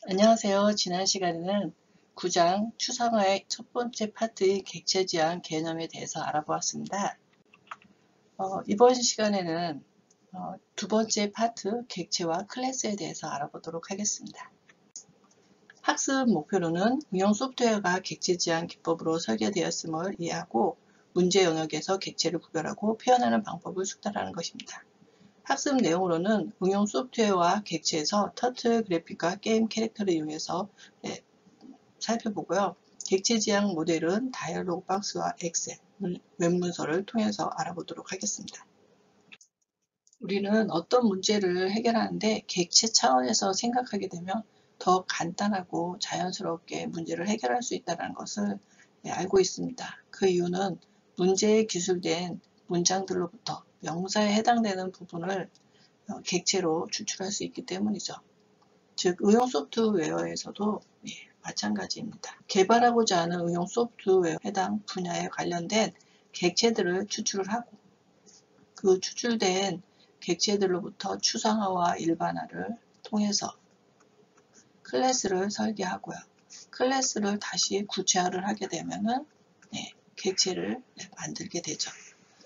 안녕하세요. 지난 시간에는 9장 추상화의 첫 번째 파트인 객체지향 개념에 대해서 알아보았습니다. 이번 시간에는 두 번째 파트 객체와 클래스에 대해서 알아보도록 하겠습니다. 학습 목표로는 응용 소프트웨어가 객체지향 기법으로 설계되었음을 이해하고 문제 영역에서 객체를 구별하고 표현하는 방법을 숙달하는 것입니다. 학습 내용으로는 응용 소프트웨어와 객체에서 터틀 그래픽과 게임 캐릭터를 이용해서 살펴보고요. 객체 지향 모델은 다이얼로그 박스와 엑셀, 웹문서를 통해서 알아보도록 하겠습니다. 우리는 어떤 문제를 해결하는데 객체 차원에서 생각하게 되면 더 간단하고 자연스럽게 문제를 해결할 수 있다는 것을 알고 있습니다. 그 이유는 문제에 기술된 문장들로부터 명사에 해당되는 부분을 객체로 추출할 수 있기 때문이죠. 즉 응용 소프트웨어에서도 마찬가지입니다. 개발하고자 하는 응용 소프트웨어 해당 분야에 관련된 객체들을 추출을 하고 그 추출된 객체들로부터 추상화와 일반화를 통해서 클래스를 설계하고요. 클래스를 다시 구체화를 하게 되면은 객체를 만들게 되죠.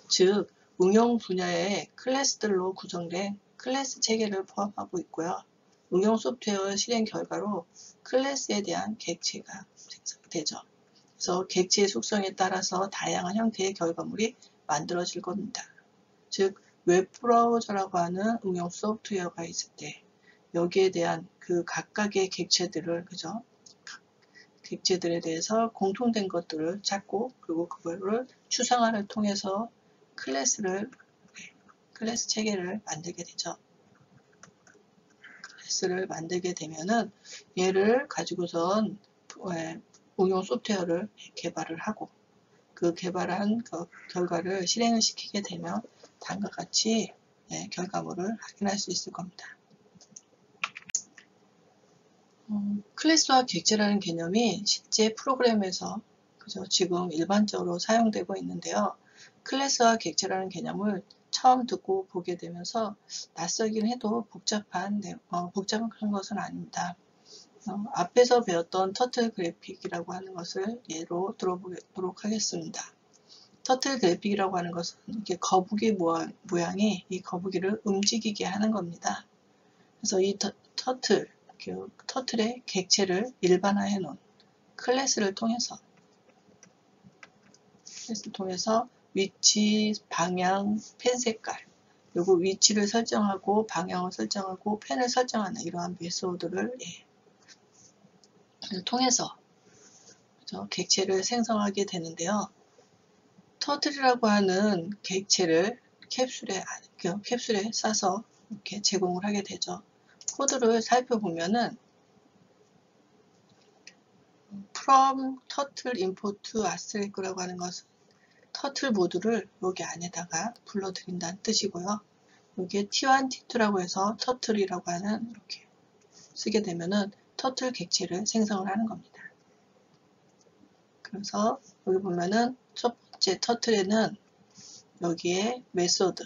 즉 응용 분야의 클래스들로 구성된 클래스 체계를 포함하고 있고요. 응용 소프트웨어 실행 결과로 클래스에 대한 객체가 생성이 되죠. 그래서 객체의 속성에 따라서 다양한 형태의 결과물이 만들어질 겁니다. 즉 웹브라우저라고 하는 응용 소프트웨어가 있을 때 여기에 대한 그 각각의 객체들을 객체들에 대해서 공통된 것들을 찾고 그리고 그거를 추상화를 통해서 클래스 체계를 만들게 되죠. 클래스를 만들게 되면은 얘를 가지고선 응용 소프트웨어를 개발을 하고 그 개발한 그 결과를 실행을 시키게 되면 다음과 같이 결과물을 확인할 수 있을 겁니다. 클래스와 객체라는 개념이 실제 프로그램에서 지금 일반적으로 사용되고 있는데요. 클래스와 객체라는 개념을 처음 듣고 보게 되면서 낯설긴 해도 복잡한 것은 아닙니다. 앞에서 배웠던 터틀 그래픽이라고 하는 것을 예로 들어보도록 하겠습니다. 터틀 그래픽이라고 하는 것은 이렇게 거북이 모양이 이 거북이를 움직이게 하는 겁니다. 그래서 이 터틀의 객체를 일반화해 놓은 클래스를 통해서 위치, 방향, 펜 색깔, 그리고 위치를 설정하고 방향을 설정하고 펜을 설정하는 이러한 메소드를 통해서 객체를 생성하게 되는데요. 터틀이라고 하는 객체를 캡슐에 싸서 이렇게 제공을 하게 되죠. 코드를 살펴보면은 from turtle import aslec라고 하는 것은 터틀 모듈을 여기 안에다가 불러들인다는 뜻이고요. 여기에 T1, T2라고 해서 터틀이라고 하는 이렇게 쓰게 되면은 터틀 객체를 생성을 하는 겁니다. 그래서 여기 보면은 첫 번째 터틀에는 여기에 메소드,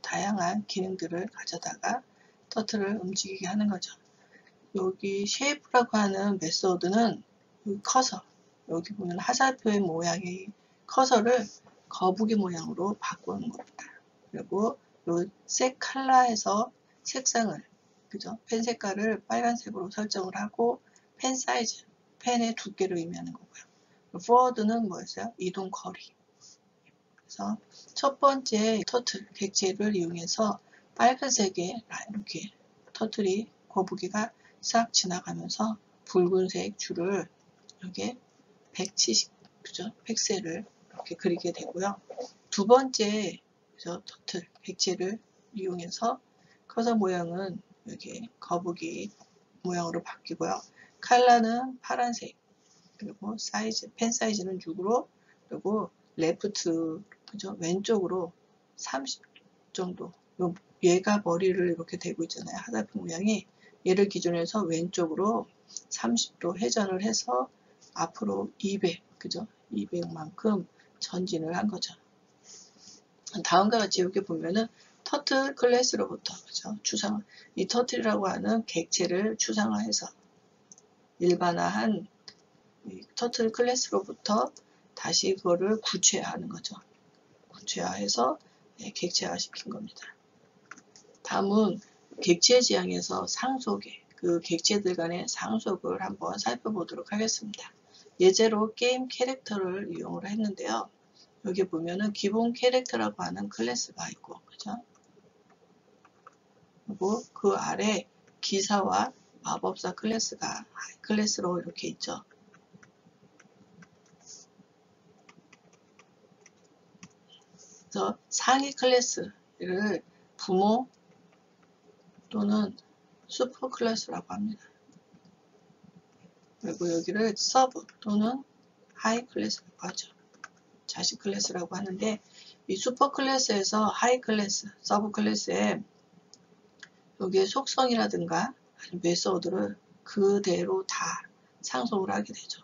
다양한 기능들을 가져다가 터틀을 움직이게 하는 거죠. 여기 쉐이프라고 하는 메소드는 커서, 여기 보면 화살표의 모양의 커서를 거북이 모양으로 바꾸는 겁니다. 그리고 요 색 컬러에서 색상을, 펜 색깔을 빨간색으로 설정을 하고 펜 사이즈, 펜의 두께를 의미하는 거고요. forward는 뭐였어요? 이동 거리. 그래서 첫 번째 터틀 객체를 이용해서 빨간색에 이렇게 터틀이 거북이가 싹 지나가면서 붉은색 줄을 여기에 170 픽셀을 이렇게 그리게 되고요. 두 번째 터틀 객체를 이용해서 커서 모양은 여기 거북이 모양으로 바뀌고요. 컬러는 파란색, 그리고 펜 사이즈는 6으로, 그리고 레프트, 왼쪽으로 30 정도. 얘가 머리를 이렇게 대고 있잖아요. 화살표 모양이. 얘를 기준으로 해서 왼쪽으로 30도 회전을 해서 앞으로 200, 200만큼 전진을 한 거죠. 다음과 같이 여기 보면은 터틀 클래스로부터, 이 터틀이라고 하는 객체를 추상화해서 일반화한 터틀 클래스로부터 다시 그거를 구체화하는 거죠. 구체화해서 객체화시킨 겁니다. 다음은 객체 지향에서 상속의 그 객체들 간의 상속을 한번 살펴보도록 하겠습니다. 예제로 게임 캐릭터를 이용을 했는데요. 여기 보면은 기본 캐릭터라고 하는 클래스가 있고, 그죠? 그리고 그 아래 기사와 마법사 클래스가 클래스로 이렇게 있죠. 그래서 상위 클래스를 부모 또는 슈퍼 클래스라고 합니다. 그리고 여기를 서브 또는 하이 클래스라고 하죠. 자식 클래스라고 하는데 이 슈퍼 클래스에서 하이 클래스, 서브 클래스에 여기에 속성이라든가 메소드를 그대로 다 상속을 하게 되죠.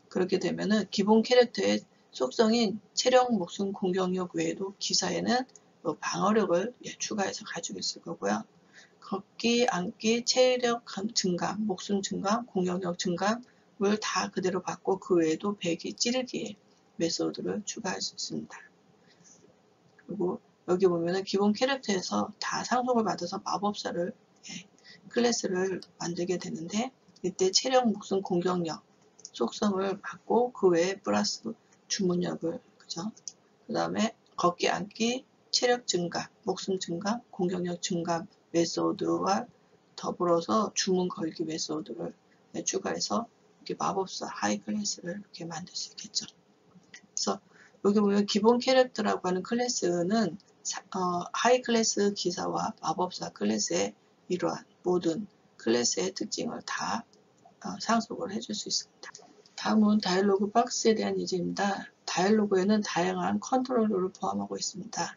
그렇게 되면은 기본 캐릭터의 속성인 체력, 목숨, 공격력 외에도 기사에는 방어력을 추가해서 가지고 있을 거고요. 걷기, 앉기, 체력 증감, 목숨 증감, 공격력 증감을 다 그대로 받고 그 외에도 배기, 찌르기의 메소드를 추가할 수 있습니다. 그리고 여기 보면은 기본 캐릭터에서 다 상속을 받아서 마법사를 클래스를 만들게 되는데 이때 체력, 목숨, 공격력 속성을 받고 그 외에 플러스 주문력을 그죠? 그 다음에 걷기, 앉기, 체력 증가, 목숨 증가, 공격력 증가 메소드와 더불어서 주문 걸기 메소드를 추가해서 이렇게 마법사 하이 클래스를 이렇게 만들 수 있겠죠. 그래서 여기 보면 기본 캐릭터라고 하는 클래스는 하이 클래스 기사와 마법사 클래스의 이러한 모든 클래스의 특징을 다 상속을 해줄 수 있습니다. 다음은 다이얼로그 박스에 대한 예제입니다. 다이얼로그에는 다양한 컨트롤러를 포함하고 있습니다.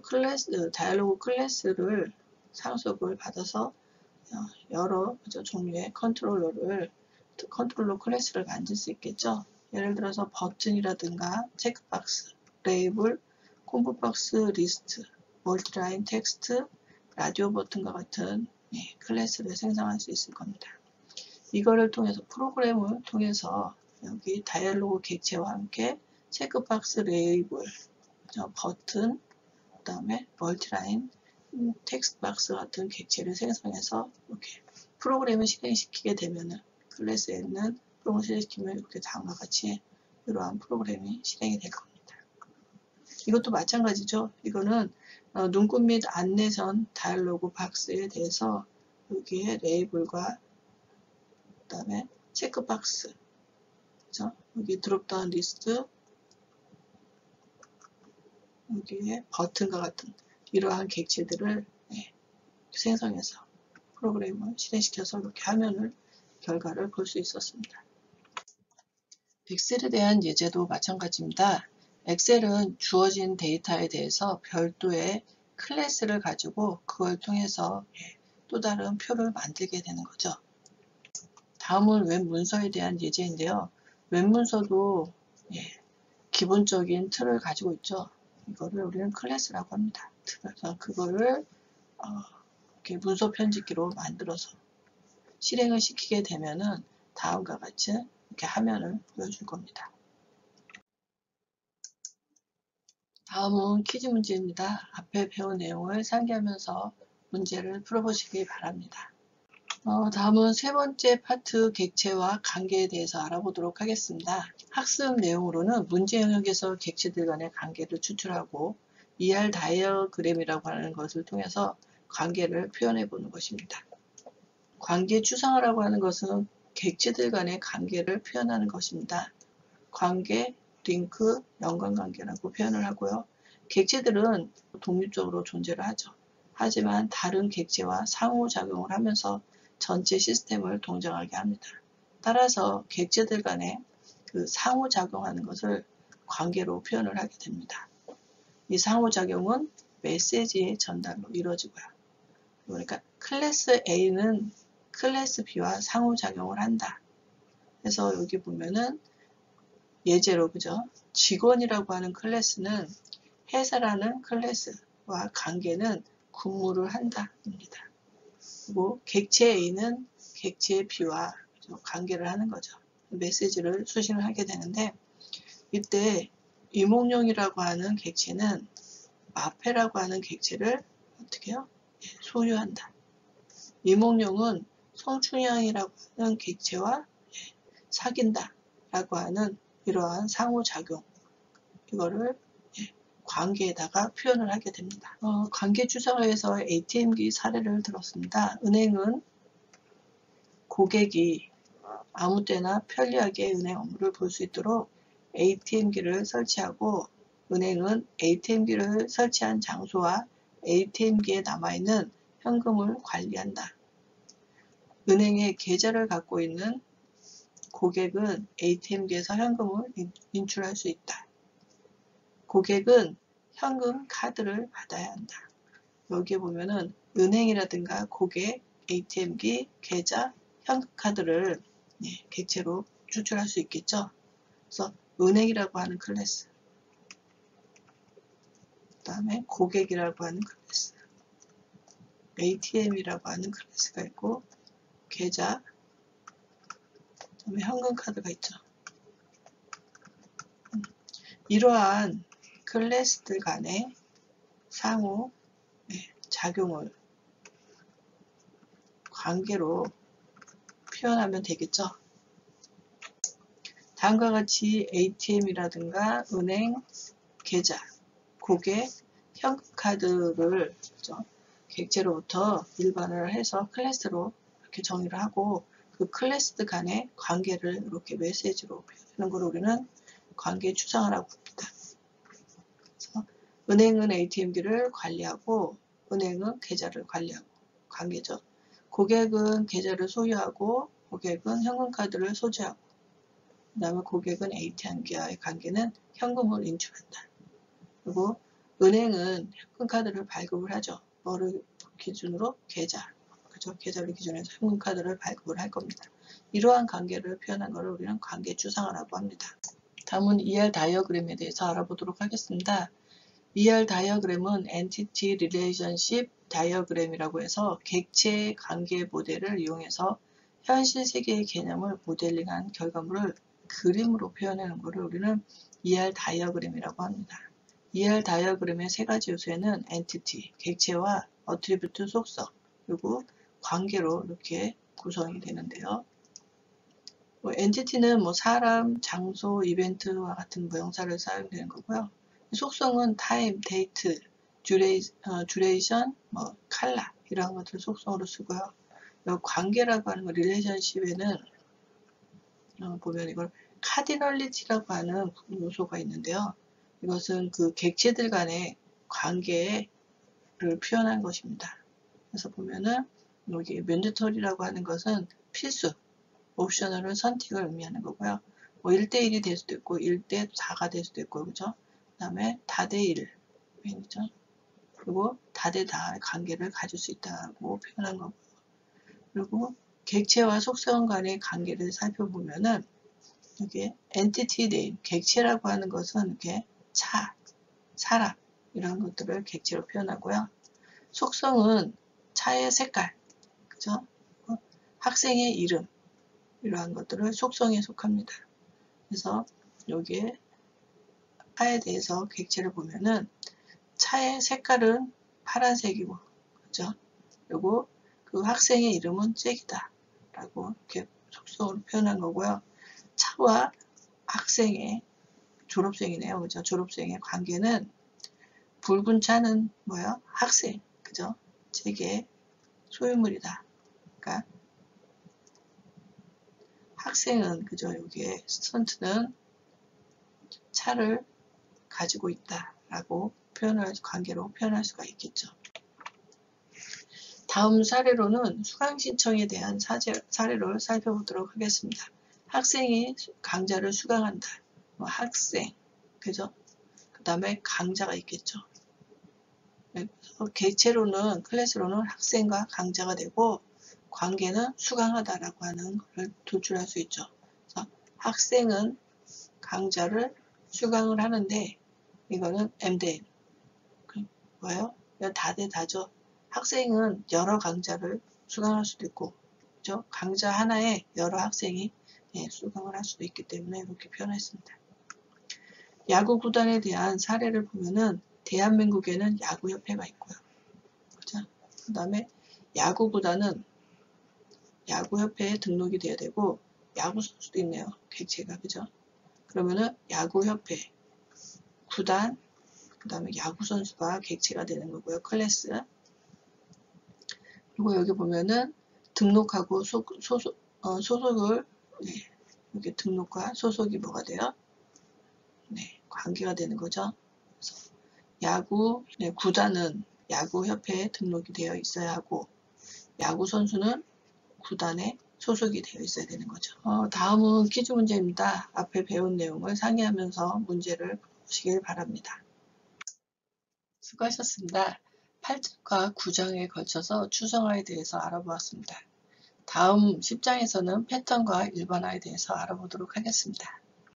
그래서 다이얼로그 클래스를 상속을 받아서 여러 종류의 컨트롤러 클래스를 만들 수 있겠죠. 예를 들어서 버튼이라든가 체크박스, 레이블, 콤보박스, 리스트, 멀티라인 텍스트, 라디오 버튼과 같은 클래스를 생성할 수 있을 겁니다. 이거를 통해서 프로그램을 통해서 여기 다이얼로그 객체와 함께 체크박스, 레이블, 버튼, 그 다음에 멀티라인, 텍스트 박스 같은 객체를 생성해서 이렇게 프로그램을 실행시키게 되면은 클래스에 있는 프로그램을 실행시키면 이렇게 다음과 같이 이러한 프로그램이 실행이 될 겁니다. 이것도 마찬가지죠. 이거는 눈꽃 및 안내선 다이얼로그 박스에 대해서 여기에 레이블과 그 다음에 체크박스, 그렇죠? 여기 드롭다운 리스트, 여기에 버튼과 같은 이러한 객체들을 생성해서 프로그램을 실행시켜서 이렇게 화면을 결과를 볼 수 있었습니다. 엑셀에 대한 예제도 마찬가지입니다. 엑셀은 주어진 데이터에 대해서 별도의 클래스를 가지고 그걸 통해서 또 다른 표를 만들게 되는 거죠. 다음은 웹 문서에 대한 예제인데요. 웹 문서도 기본적인 틀을 가지고 있죠. 이거를 우리는 클래스라고 합니다. 그래서 그거를 이렇게 문서 편집기로 만들어서 실행을 시키게 되면은 다음과 같이 이렇게 화면을 보여줄 겁니다. 다음은 퀴즈 문제입니다. 앞에 배운 내용을 상기하면서 문제를 풀어보시기 바랍니다. 다음은 세 번째 파트 객체와 관계에 대해서 알아보도록 하겠습니다. 학습 내용으로는 문제 영역에서 객체들 간의 관계를 추출하고 ER 다이어그램이라고 하는 것을 통해서 관계를 표현해 보는 것입니다. 관계 추상화라고 하는 것은 객체들 간의 관계를 표현하는 것입니다. 관계, 링크, 연관관계라고 표현을 하고요. 객체들은 독립적으로 존재를 하죠. 하지만 다른 객체와 상호작용을 하면서 전체 시스템을 동작하게 합니다. 따라서 객체들 간에 그 상호작용하는 것을 관계로 표현을 하게 됩니다. 이 상호작용은 메시지의 전달로 이루어지고요. 그러니까 클래스 A는 클래스 B와 상호작용을 한다. 그래서 여기 보면은 예제로 그죠? 직원이라고 하는 클래스는 회사라는 클래스와 관계는 근무를 한다입니다. 그리고 객체 A는 객체의 B와 관계를 하는 거죠. 메시지를 수신을 하게 되는데, 이때 이몽룡이라고 하는 객체는 마페라고 하는 객체를 어떻게 해요? 소유한다. 이몽룡은 성춘향이라고 하는 객체와 사귄다 라고 하는 이러한 상호작용, 이거를 관계에다가 표현을 하게 됩니다. 관계주사에서 ATM기 사례를 들었습니다. 은행은 고객이 아무 때나 편리하게 은행 업무를 볼 수 있도록 ATM기를 설치하고, 은행은 ATM기를 설치한 장소와 ATM기에 남아있는 현금을 관리한다. 은행에 계좌를 갖고 있는 고객은 ATM기에서 현금을 인출할 수 있다. 고객은 현금 카드를 받아야 한다. 여기에 보면은 은행이라든가 고객, ATM기, 계좌, 현금 카드를 객체로 추출할 수 있겠죠. 그래서 은행이라고 하는 클래스, 그 다음에 고객이라고 하는 클래스, ATM이라고 하는 클래스가 있고, 계좌, 그 다음에 현금 카드가 있죠. 이러한 클래스들 간의 상호 작용을 관계로 표현하면 되겠죠. 다음과 같이 ATM이라든가 은행, 계좌, 고객, 현금카드를 객체로부터 일반화를 해서 클래스로 이렇게 정의를 하고, 그 클래스들 간의 관계를 이렇게 메시지로 표현하는 걸 우리는 관계 추상화라고 합니다. 그래서 은행은 ATM기를 관리하고, 은행은 계좌를 관리하고, 관계죠. 고객은 계좌를 소유하고, 고객은 현금카드를 소지하고, 그 다음에 고객은 ATM기와의 관계는 현금을 인출한다. 그리고 은행은 현금카드를 발급을 하죠. 뭐를 기준으로? 계좌. 그죠? 계좌를 기준으로 해서 현금카드를 발급을 할 겁니다. 이러한 관계를 표현한 것을 우리는 관계추상화라고 합니다. 다음은 ER 다이어그램에 대해서 알아보도록 하겠습니다. ER 다이어그램은 Entity Relationship Diagram이라고 해서 객체 관계 모델을 이용해서 현실 세계의 개념을 모델링한 결과물을 그림으로 표현하는 것을 우리는 ER 다이어그램이라고 합니다. ER 다이어그램의 세 가지 요소에는 Entity, 객체와 Attribute, 속성, 그리고 관계로 이렇게 구성이 되는데요. 엔티티는 사람, 장소, 이벤트와 같은 명사를 사용되는 거고요. 속성은 타임, 데이트, 듀레이션, 컬러 이런 것들을 속성으로 쓰고요. 관계라고 하는 거, 릴레이션십에는 보면 이걸 카디널리티라고 하는 요소가 있는데요. 이것은 그 객체들 간의 관계를 표현한 것입니다. 그래서 보면은 여기 맨데터리라고 하는 것은 필수, 옵셔널은 선택을 의미하는 거고요. 1대1이 될 수도 있고 1대4가 될 수도 있고, 그죠? 그 다음에 다대1, 그죠? 그리고 다대다의 관계를 가질 수 있다고 표현한 거고요. 그리고 객체와 속성 간의 관계를 살펴보면은 여기 엔티티 네임, 객체라고 하는 것은 이렇게 차, 사람 이런 것들을 객체로 표현하고요. 속성은 차의 색깔, 그죠? 학생의 이름, 이러한 것들을 속성에 속합니다. 그래서 여기에 차에 대해서 객체를 보면은 차의 색깔은 파란색이고, 그죠? 그리고 그 학생의 이름은 잭이다 라고 이렇게 속성으로 표현한 거고요. 차와 학생의, 졸업생이네요, 그죠? 졸업생의 관계는 붉은 차는 뭐야? 학생, 그죠? 잭의 소유물이다. 그러니까 학생은, 그죠? 여기에 스턴트는 차를 가지고 있다라고 관계로 표현할 수가 있겠죠. 다음 사례로는 수강 신청에 대한 사례를 살펴보도록 하겠습니다. 학생이 강좌를 수강한다. 학생, 그죠? 그 다음에 강좌가 있겠죠. 객체로는, 클래스로는 학생과 강좌가 되고, 관계는 수강하다라고 하는 것을 도출할 수 있죠. 그래서 학생은 강좌를 수강을 하는데, 이거는 MDM. 뭐예요? 다대다죠. 학생은 여러 강좌를 수강할 수도 있고, 있죠. 강좌 하나에 여러 학생이 수강을 할 수도 있기 때문에 이렇게 표현했습니다. 야구 구단에 대한 사례를 보면은 대한민국에는 야구협회가 있고요. 그죠? 그 다음에 야구 구단은 야구협회에 등록이 돼야 되고 야구 선수도 있네요. 객체가 그죠? 그러면은 야구협회, 구단, 그 다음에 야구 선수가 객체가 되는 거고요. 클래스. 그리고 여기 보면은 등록하고 소속을 이렇게 등록과 소속이 뭐가 돼요? 관계가 되는 거죠. 그래서 야구 구단은 야구협회에 등록이 되어 있어야 하고 야구 선수는 구단에 소속이 되어 있어야 되는 거죠. 다음은 퀴즈 문제입니다. 앞에 배운 내용을 상의하면서 문제를 보시길 바랍니다. 수고하셨습니다. 8장과 9장에 걸쳐서 추정화에 대해서 알아보았습니다. 다음 10장에서는 패턴과 일반화에 대해서 알아보도록 하겠습니다.